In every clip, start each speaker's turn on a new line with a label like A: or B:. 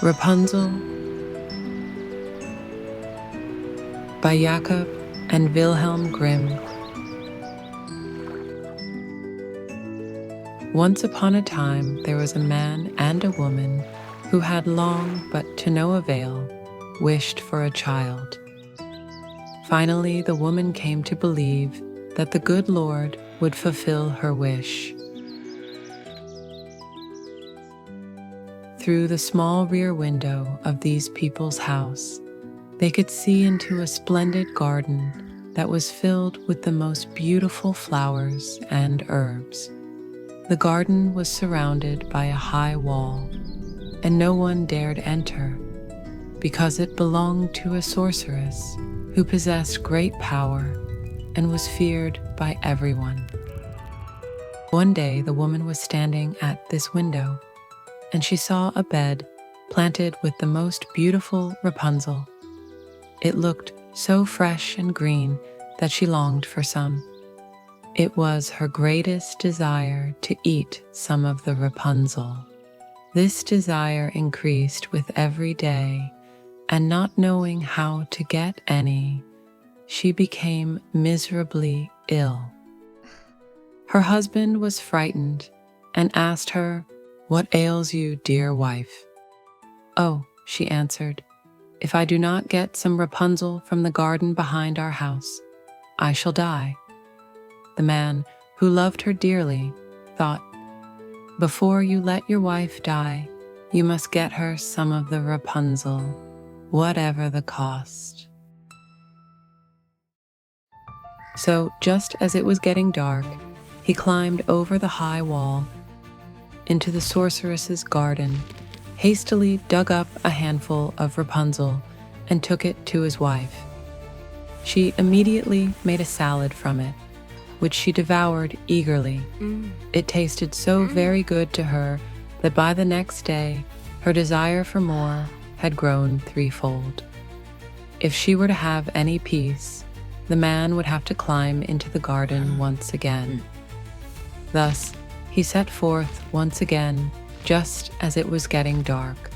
A: Rapunzel by Jakob and Wilhelm Grimm. Once upon a time there was a man and a woman who had long, but to no avail, wished for a child. Finally, the woman came to believe that the good Lord would fulfill her wish. Through the small rear window of these people's house, they could see into a splendid garden that was filled with the most beautiful flowers and herbs. The garden was surrounded by a high wall, and no one dared enter, because it belonged to a sorceress who possessed great power and was feared by everyone. One day the woman was standing at this window, and she saw a bed planted with the most beautiful Rapunzel. It looked so fresh and green that she longed for some. It was her greatest desire to eat some of the Rapunzel. This desire increased with every day, and not knowing how to get any, she became miserably ill. Her husband was frightened and asked her, "What ails you, dear wife?" "Oh," she answered, "if I do not get some Rapunzel from the garden behind our house, I shall die." The man, who loved her dearly, thought, "Before you let your wife die, you must get her some of the Rapunzel, whatever the cost." So, just as it was getting dark, he climbed over the high wall into the sorceress's garden, hastily dug up a handful of Rapunzel, and took it to his wife. She immediately made a salad from it, which she devoured eagerly. It tasted so very good to her that by the next day, her desire for more had grown threefold. If she were to have any peace, the man would have to climb into the garden once again. Thus, he set forth once again, just as it was getting dark,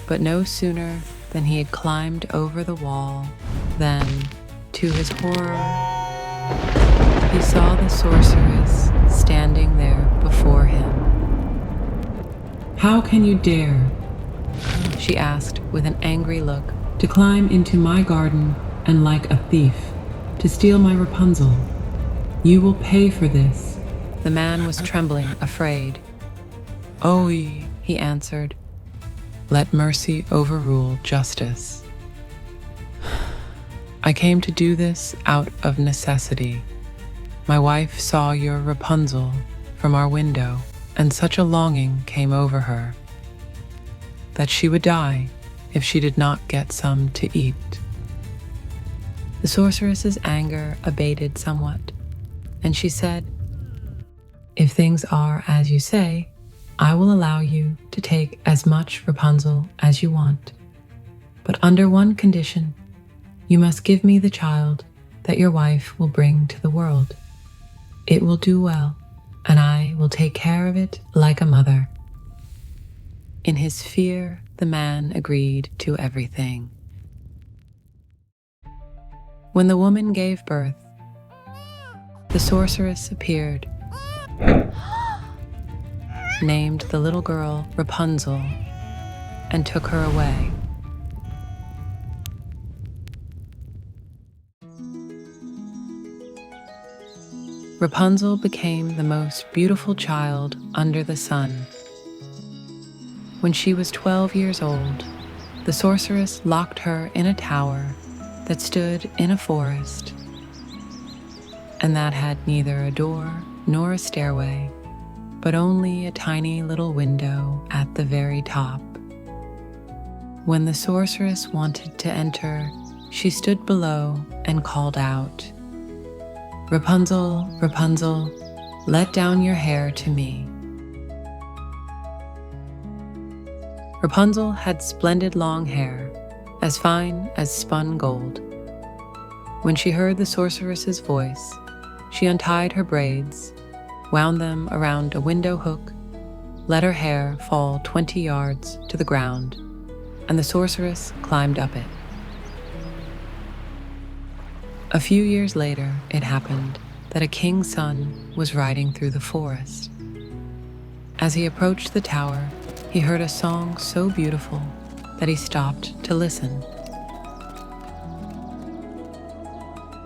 A: but no sooner than he had climbed over the wall than, to his horror, he saw the sorceress standing there before him. "How can you dare," she asked with an angry look, "to climb into my garden and, like a thief, to steal my Rapunzel? You will pay for this." The man was trembling, afraid. "Oh, he answered, "let mercy overrule justice. I came to do this out of necessity. My wife saw your Rapunzel from our window, and such a longing came over her that she would die if she did not get some to eat." The sorceress's anger abated somewhat, and she said, "If things are as you say, I will allow you to take as much Rapunzel as you want. But under one condition, you must give me the child that your wife will bring to the world. It will do well, and I will take care of it like a mother." In his fear, the man agreed to everything. When the woman gave birth, the sorceress appeared, named the little girl Rapunzel, and took her away. Rapunzel became the most beautiful child under the sun. When she was 12 years old, the sorceress locked her in a tower that stood in a forest, and that had neither a door nor a stairway, but only a tiny little window at the very top. When the sorceress wanted to enter, she stood below and called out, "Rapunzel, Rapunzel, let down your hair to me." Rapunzel had splendid long hair, as fine as spun gold. When she heard the sorceress's voice, she untied her braids, wound them around a window hook, let her hair fall 20 yards to the ground, and the sorceress climbed up it. A few years later, it happened that a king's son was riding through the forest. As he approached the tower, he heard a song so beautiful that he stopped to listen.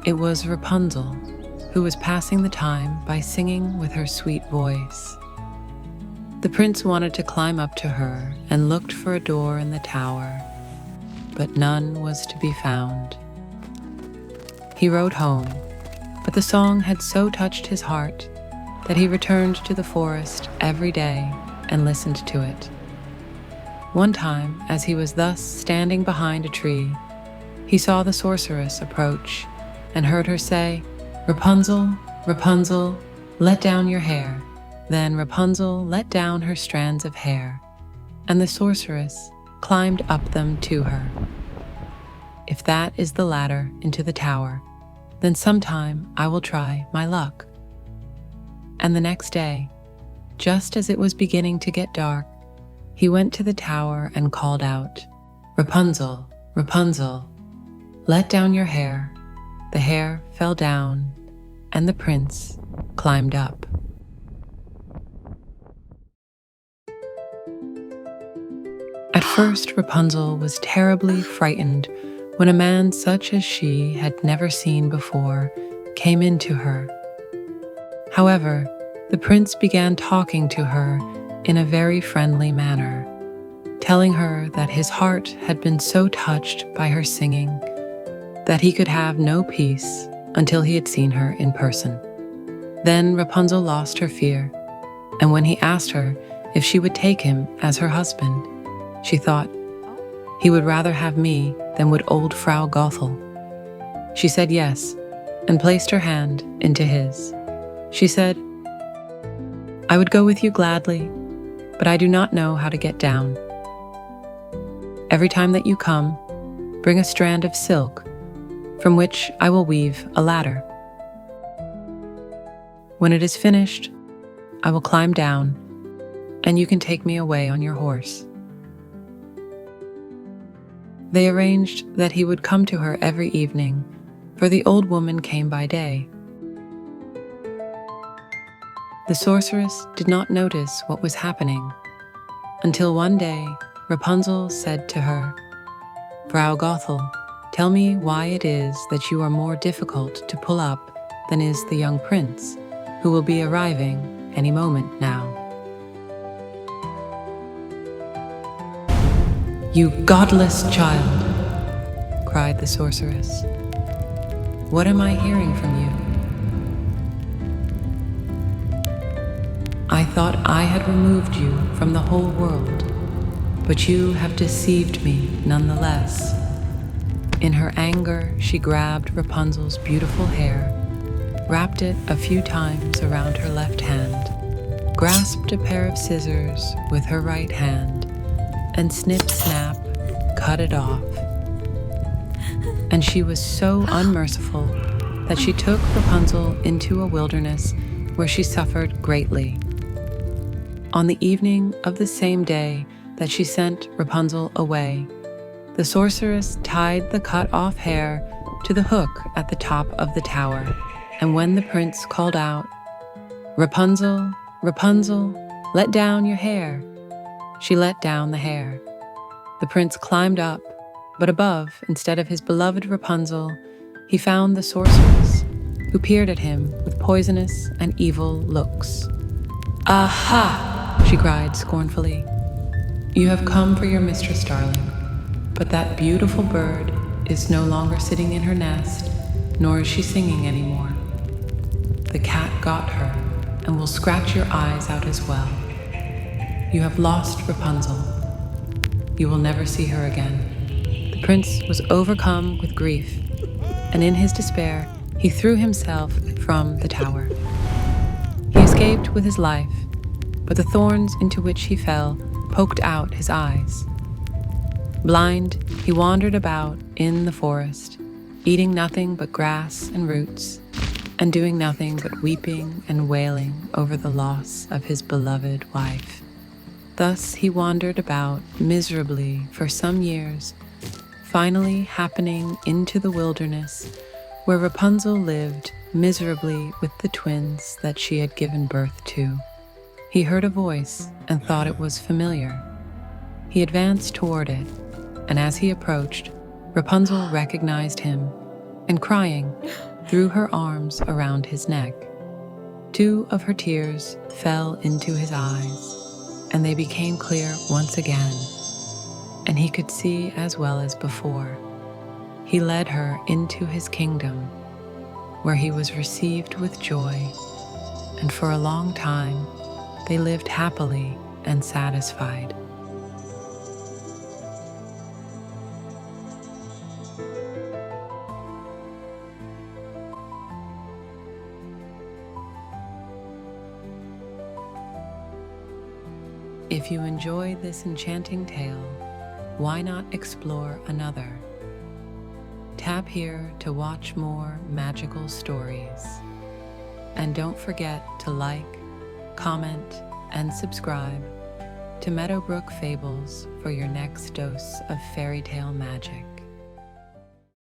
A: It was Rapunzel, who was passing the time by singing with her sweet voice. The prince wanted to climb up to her and looked for a door in the tower, but none was to be found. He rode home, but the song had so touched his heart that he returned to the forest every day and listened to it. One time, as he was thus standing behind a tree, he saw the sorceress approach and heard her say, "Rapunzel, Rapunzel, let down your hair." Then Rapunzel let down her strands of hair, and the sorceress climbed up them to her. If that is the ladder into the tower, then sometime I will try my luck. And the next day, just as it was beginning to get dark, he went to the tower and called out, "Rapunzel, Rapunzel, let down your hair." The hair fell down, and the prince climbed up. At first, Rapunzel was terribly frightened when a man such as she had never seen before came into her. However, the prince began talking to her in a very friendly manner, telling her that his heart had been so touched by her singing that he could have no peace until he had seen her in person. Then Rapunzel lost her fear, and when he asked her if she would take him as her husband, she thought, he would rather have me than would old Frau Gothel. She said yes, and placed her hand into his. She said, "I would go with you gladly, but I do not know how to get down. Every time that you come, bring a strand of silk, from which I will weave a ladder. When it is finished, I will climb down, and you can take me away on your horse." They arranged that he would come to her every evening, for the old woman came by day. The sorceress did not notice what was happening, until one day Rapunzel said to her, "Frau Gothel, tell me why it is that you are more difficult to pull up than is the young prince, who will be arriving any moment now." "You godless child," cried the sorceress. "What am I hearing from you? I thought I had removed you from the whole world, but you have deceived me nonetheless." In her anger, she grabbed Rapunzel's beautiful hair, wrapped it a few times around her left hand, grasped a pair of scissors with her right hand, and snip-snap, cut it off. And she was so unmerciful that she took Rapunzel into a wilderness where she suffered greatly. On the evening of the same day that she sent Rapunzel away, the sorceress tied the cut-off hair to the hook at the top of the tower, and when the prince called out, "Rapunzel, Rapunzel, let down your hair," she let down the hair. The prince climbed up, but above, instead of his beloved Rapunzel, he found the sorceress, who peered at him with poisonous and evil looks. "Aha!" she cried scornfully. "You have come for your mistress, darling, but that beautiful bird is no longer sitting in her nest, nor is she singing anymore. The cat got her and will scratch your eyes out as well. You have lost Rapunzel. You will never see her again." The prince was overcome with grief, and in his despair, he threw himself from the tower. He escaped with his life, but the thorns into which he fell poked out his eyes. Blind, he wandered about in the forest, eating nothing but grass and roots, and doing nothing but weeping and wailing over the loss of his beloved wife. Thus he wandered about miserably for some years, finally happening into the wilderness where Rapunzel lived miserably with the twins that she had given birth to. He heard a voice and thought it was familiar. He advanced toward it, and as he approached, Rapunzel recognized him and, crying, threw her arms around his neck. 2 of her tears fell into his eyes, and they became clear once again, and he could see as well as before. He led her into his kingdom, where he was received with joy, and for a long time they lived happily and satisfied. If you enjoy this enchanting tale, why not explore another? Tap here to watch more magical stories. And don't forget to like, comment, and subscribe to Meadowbrook Fables for your next dose of fairy tale magic.